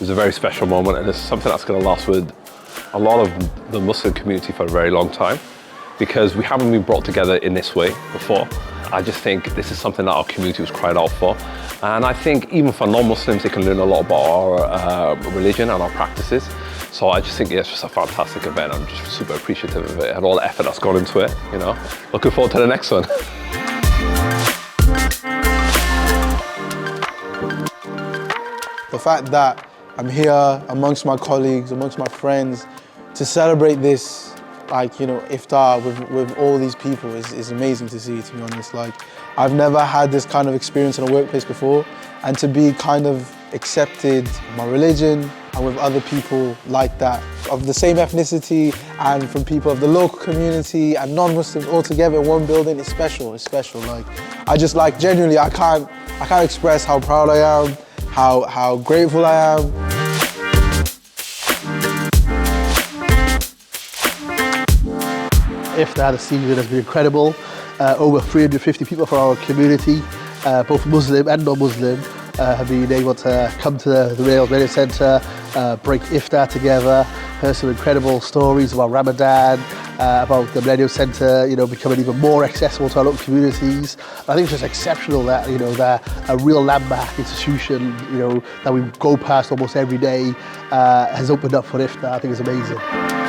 is a very special moment, and it's something that's going to last with a lot of the Muslim community for a very long time, because we haven't been brought together in this way before. I just think this is something that our community was cried out for. And I think even for non-Muslims, they can learn a lot about our religion and our practices. So I just think it's just a fantastic event. I'm just super appreciative of it and all the effort that's gone into it, you know. Looking forward to the next one. The fact that I'm here amongst my colleagues, amongst my friends, to celebrate this, like, you know, Iftar with all these people is amazing to see, to be honest. Like, I've never had this kind of experience in a workplace before, and to be kind of accepted in my religion and with other people like that, of the same ethnicity and from people of the local community and non-Muslims all together in one building, it's special, it's special. Like, I just, like, genuinely, I can't express how proud I am, how grateful I am. Iftar this season has been incredible. Over 350 people from our community, both Muslim and non-Muslim, have been able to come to the Wales Millennium Centre, break Iftar together, heard some incredible stories about Ramadan, about the Millennium Centre, you know, becoming even more accessible to our local communities. I think it's just exceptional that, you know, that a real landmark institution, you know, that we go past almost every day, has opened up for Iftar. I think it's amazing.